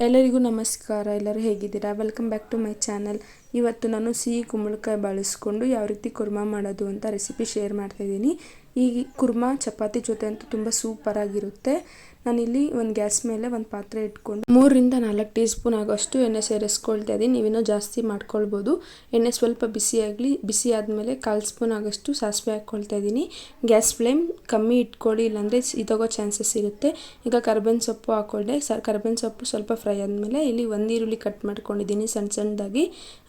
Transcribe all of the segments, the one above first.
ಎಲ್ಲರಿಗೂ ನಮಸ್ಕಾರ. ಎಲ್ಲರೂ ಹೇಗಿದ್ದೀರಾ? Welcome back to my channel. ಇವತ್ತು ನಾನು ಸಿಹಿ ಕುಂಬಳಕಾಯಿ ಬಳಸ್ಕೊಂಡು ಯಾವ ರೀತಿ ಕುರ್ಮಾ ಮಾಡೋದು ಅಂತ ರೆಸಿಪಿ ಶೇರ್ ಮಾಡ್ತಾಯಿದ್ದೀನಿ. ಈ ಕುರ್ಮಾ ಚಪಾತಿ ಜೊತೆ ಅಂತೂ ತುಂಬ ಸೂಪರಾಗಿರುತ್ತೆ. ನಾನಿಲ್ಲಿ ಒಂದು ಗ್ಯಾಸ್ ಮೇಲೆ ಒಂದು ಪಾತ್ರೆ ಇಟ್ಕೊಂಡು 3-4 ಟೀ ಸ್ಪೂನ್ ಆಗೋಷ್ಟು ಎಣ್ಣೆ ಸೇರಿಸ್ಕೊಳ್ತಾ ಇದ್ದೀನಿ. ನೀವೇನೋ ಜಾಸ್ತಿ ಮಾಡ್ಕೊಳ್ಬೋದು. ಎಣ್ಣೆ ಸ್ವಲ್ಪ ಬಿಸಿ ಆದಮೇಲೆ 1/4 ಸ್ಪೂನ್ ಆಗೋಷ್ಟು ಸಾಸಿವೆ ಹಾಕ್ಕೊಳ್ತಾ ಇದ್ದೀನಿ. ಗ್ಯಾಸ್ ಫ್ಲೇಮ್ ಕಮ್ಮಿ ಇಟ್ಕೊಳ್ಳಿ, ಇಲ್ಲಾಂದರೆ ಇದಾಗೋ ಚಾನ್ಸಸ್ ಇರುತ್ತೆ. ಈಗ ಕರ್ಬೇವಿನ ಸೊಪ್ಪು ಹಾಕ್ಕೊಂಡೆ. ಕರ್ಬೇವಿನ ಸೊಪ್ಪು ಸ್ವಲ್ಪ ಫ್ರೈ ಆದಮೇಲೆ ಇಲ್ಲಿ ಒಂದು ಈರುಳ್ಳಿ ಕಟ್ ಮಾಡ್ಕೊಂಡಿದ್ದೀನಿ ಸಣ್ಣದಾಗಿ.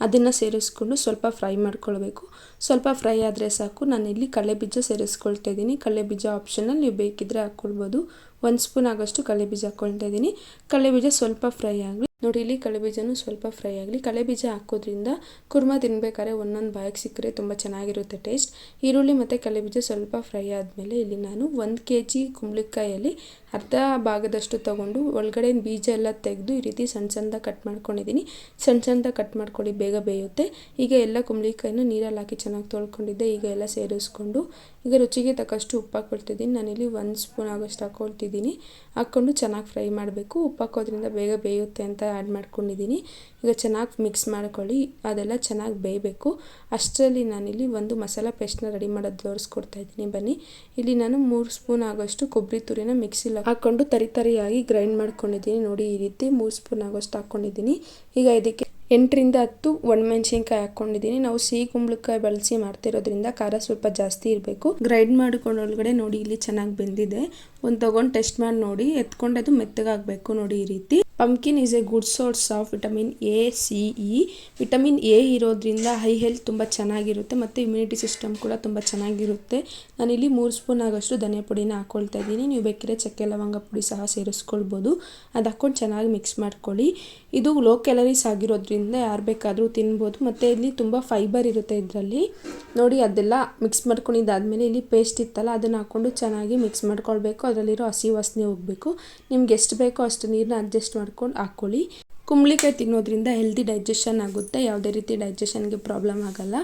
ಅದನ್ನು ಸೇರಿಸ್ಕೊಂಡು ಸ್ವಲ್ಪ ಫ್ರೈ ಮಾಡ್ಕೊಳ್ಬೇಕು. ಸ್ವಲ್ಪ ಫ್ರೈ ಆದರೆ ಸಾಕು. ನಾನಿಲ್ಲಿ ಕಡಲೆಬೀಜ ಸೇರಿಸ್ಕೊಳ್ತಾ ಇದ್ದೀನಿ. ಕಡಲೆಬೀಜ ಆಪ್ಷನಲ್, ನೀವು ಬೇಕಿದ್ದರೆ ಹಾಕ್ಕೊಳ್ಬೋದು. 1 ಸ್ಪೂನ್ ಆಗೋಷ್ಟು ಕಡಲೆಬೀಜ ಹಾಕ್ಕೊಳ್ತಾ ಇದ್ದೀನಿ. ಕಡಲೆಬೀಜ ಸ್ವಲ್ಪ ಫ್ರೈ ಆಗಲಿ. ನೋಡಿ, ಇಲ್ಲಿ ಕಡಲೆಬೀಜನೂ ಸ್ವಲ್ಪ ಫ್ರೈ ಆಗಲಿ. ಕಡಲೆಬೀಜ ಹಾಕೋದ್ರಿಂದ ಕುರ್ಮಾ ತಿನ್ಬೇಕಾದ್ರೆ ಒಂದೊಂದು ಬಾಯಿಗೆ ಸಿಕ್ಕರೆ ತುಂಬ ಚೆನ್ನಾಗಿರುತ್ತೆ ಟೇಸ್ಟ್. ಈರುಳ್ಳಿ ಮತ್ತು ಕಡಲೆಬೀಜ ಸ್ವಲ್ಪ ಫ್ರೈ ಆದಮೇಲೆ ಇಲ್ಲಿ ನಾನು 1 kg ಕುಂಬಳಕಾಯಲ್ಲಿ ಅರ್ಧ ಭಾಗದಷ್ಟು ತೊಗೊಂಡು ಒಳಗಡೆ ಬೀಜ ಎಲ್ಲ ತೆಗೆದು ಈ ರೀತಿ ಸಣ್ಣದಾಗಿ ಕಟ್ ಮಾಡ್ಕೊಂಡಿದ್ದೀನಿ. ಸಣ್ಣದಾಗಿ ಕಟ್ ಮಾಡ್ಕೊಳ್ಳಿ, ಬೇಗ ಬೇಯುತ್ತೆ. ಈಗ ಎಲ್ಲ ಕುಂಬಳಕಾಯಿನೂ ನೀರಲ್ಲಿ ಹಾಕಿ ಚೆನ್ನಾಗಿ ತೊಳ್ಕೊಂಡಿದ್ದೆ. ಈಗ ಎಲ್ಲ ಸೇರಿಸ್ಕೊಂಡು ಈಗ ರುಚಿಗೆ ತಕ್ಕಷ್ಟು ಉಪ್ಪು ಹಾಕ್ಕೊಳ್ತಿದ್ದೀನಿ. ನಾನಿಲ್ಲಿ 1 ಸ್ಪೂನ್ ಆಗೋಷ್ಟು ಹಾಕ್ಕೊಳ್ತಿದ್ದೀನಿ. ಹಾಕ್ಕೊಂಡು ಚೆನ್ನಾಗಿ ಫ್ರೈ ಮಾಡಬೇಕು. ಉಪ್ಪು ಹಾಕೋದ್ರಿಂದ ಬೇಗ ಬೇಯುತ್ತೆ ಅಂತ ಆ್ಯಡ್ ಮಾಡ್ಕೊಂಡಿದ್ದೀನಿ. ಈಗ ಚೆನ್ನಾಗಿ ಮಿಕ್ಸ್ ಮಾಡ್ಕೊಳ್ಳಿ. ಅದೆಲ್ಲ ಚೆನ್ನಾಗಿ ಬೇಯಬೇಕು. ಅಷ್ಟರಲ್ಲಿ ನಾನಿಲ್ಲಿ ಒಂದು ಮಸಾಲ ಪೇಸ್ಟ್ನ ರೆಡಿ ಮಾಡೋದು ತೋರಿಸ್ಕೊಡ್ತಾ ಇದ್ದೀನಿ. ಬನ್ನಿ, ಇಲ್ಲಿ ನಾನು 3 ಸ್ಪೂನ್ ಆಗೋಷ್ಟು ಕೊಬ್ಬರಿ ತುರಿನ ಮಿಕ್ಸಿಲಿ ಹಾಕ್ಕೊಂಡು ತರಿಯಾಗಿ ಗ್ರೈಂಡ್ ಮಾಡ್ಕೊಂಡಿದ್ದೀನಿ. ನೋಡಿ, ಈ ರೀತಿ 3 ಸ್ಪೂನ್ ಆಗೋಷ್ಟು ಹಾಕ್ಕೊಂಡಿದ್ದೀನಿ. ಈಗ ಇದಕ್ಕೆ 8-10 ಒಣಮೆಣಸಿನ್ಕಾಯಿ ಹಾಕ್ಕೊಂಡಿದ್ದೀನಿ. ನಾವು ಸಿಹಿ ಕುಂಬಳಕಾಯಿ ಬಳಸಿ ಮಾಡ್ತಿರೋದ್ರಿಂದ ಖಾರ ಸ್ವಲ್ಪ ಜಾಸ್ತಿ ಇರಬೇಕು. ಗ್ರೈಂಡ್ ಮಾಡ್ಕೊಂಡೊಳಗಡೆ ನೋಡಿ, ಇಲ್ಲಿ ಚೆನ್ನಾಗಿ ಬೆಂದಿದೆ. ಒಂದು ತೊಗೊಂಡು ಟೆಸ್ಟ್ ಮಾಡಿ ನೋಡಿ. ಎತ್ಕೊಂಡು ಅದು ಮೆತ್ತಗಾಗಬೇಕು. ನೋಡಿ, ಈ ರೀತಿ. Pumpkin is A good source of vitamin A, C, E. Vitamin A ಇರೋದ್ರಿಂದ ಹೈ ಹೆಲ್ತ್ ತುಂಬ ಚೆನ್ನಾಗಿರುತ್ತೆ ಮತ್ತು ಇಮ್ಯುನಿಟಿ ಸಿಸ್ಟಮ್ ಕೂಡ ತುಂಬ ಚೆನ್ನಾಗಿರುತ್ತೆ. ನಾನಿಲ್ಲಿ 3 ಸ್ಪೂನ್ ಆಗೋಷ್ಟು ಧನಿಯಾ ಪುಡಿನ ಹಾಕ್ಕೊಳ್ತಾ ಇದ್ದೀನಿ. ನೀವು ಬೇಕಿದ್ರೆ ಚಕ್ಕೆ ಲವಂಗ ಪುಡಿ ಸಹ ಸೇರಿಸ್ಕೊಳ್ಬೋದು. ಅದು ಹಾಕ್ಕೊಂಡು ಚೆನ್ನಾಗಿ ಮಿಕ್ಸ್ ಮಾಡ್ಕೊಳ್ಳಿ. ಇದು ಲೋ ಕ್ಯಾಲರೀಸ್ ಆಗಿರೋದ್ರಿಂದ ಯಾರು ಬೇಕಾದರೂ ತಿನ್ಬೋದು. ಮತ್ತು ಇಲ್ಲಿ ತುಂಬ ಫೈಬರ್ ಇರುತ್ತೆ ಇದರಲ್ಲಿ. ನೋಡಿ, ಅದೆಲ್ಲ ಮಿಕ್ಸ್ ಮಾಡ್ಕೊಂಡಿದ್ದಾದಮೇಲೆ ಇಲ್ಲಿ ಪೇಸ್ಟ್ ಇತ್ತಲ್ಲ, ಅದನ್ನು ಹಾಕ್ಕೊಂಡು ಚೆನ್ನಾಗಿ ಮಿಕ್ಸ್ ಮಾಡ್ಕೊಳ್ಬೇಕು. ಅದರಲ್ಲಿರೋ ಹಸಿ ವಾಸನೆ ಹೋಗಬೇಕು. ನಿಮ್ಗೆ ಎಷ್ಟು ಬೇಕೋ ಅಷ್ಟು ನೀರನ್ನ ಅಡ್ಜಸ್ಟ್ ಮಾಡ್ಕೊಂಡು ಹಾಕ್ಕೊಳ್ಳಿ. ಕುಂಬಳಕಾಯಿ ತಿನ್ನೋದ್ರಿಂದ ಹೆಲ್ದಿ ಡೈಜೆಷನ್ ಆಗುತ್ತೆ. ಯಾವುದೇ ರೀತಿ ಡೈಜೆಷನ್ಗೆ ಪ್ರಾಬ್ಲಮ್ ಆಗಲ್ಲ.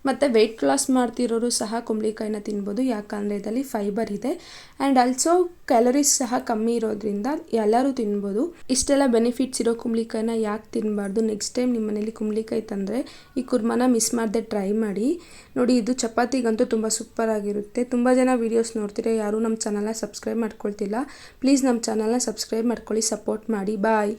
ಮತ್ತು ವೆಯ್ಟ್ ಲಾಸ್ ಮಾಡ್ತಿರೋರು ಸಹ ಕುಂಬಳಕಾಯಿನ ತಿನ್ಬೋದು. ಯಾಕಂದರೆ ಇದರಲ್ಲಿ ಫೈಬರ್ ಇದೆ ಆ್ಯಂಡ್ ಆಲ್ಸೋ ಕ್ಯಾಲರೀಸ್ ಸಹ ಕಮ್ಮಿ ಇರೋದ್ರಿಂದ ಎಲ್ಲರೂ ತಿನ್ಬೋದು. ಇಷ್ಟೆಲ್ಲ ಬೆನಿಫಿಟ್ಸ್ ಇರೋ ಕುಂಬಳಕಾಯಿನ ಯಾಕೆ ತಿನ್ನಬಾರ್ದು? ನೆಕ್ಸ್ಟ್ ಟೈಮ್ ನಿಮ್ಮ ಮನೇಲಿ ಕುಂಬಳಕಾಯಿ ತಂದರೆ ಈ ಕುರ್ಮಾನ ಮಿಸ್ ಮಾಡದೆ ಟ್ರೈ ಮಾಡಿ. ನೋಡಿ, ಇದು ಚಪಾತಿಗಂತೂ ತುಂಬ ಸೂಪರಾಗಿರುತ್ತೆ. ತುಂಬ ಜನ ವೀಡಿಯೋಸ್ ನೋಡ್ತೀರಾ, ಯಾರೂ ನಮ್ಮ ಚಾನಲ್ನ ಸಬ್ಸ್ಕ್ರೈಬ್ ಮಾಡ್ಕೊಳ್ತಿಲ್ಲ. ಪ್ಲೀಸ್ ನಮ್ಮ ಚಾನಲ್ನ ಸಬ್ಸ್ಕ್ರೈಬ್ ಮಾಡ್ಕೊಳ್ಳಿ, ಸಪೋರ್ಟ್ ಮಾಡಿ. ಬಾಯ್.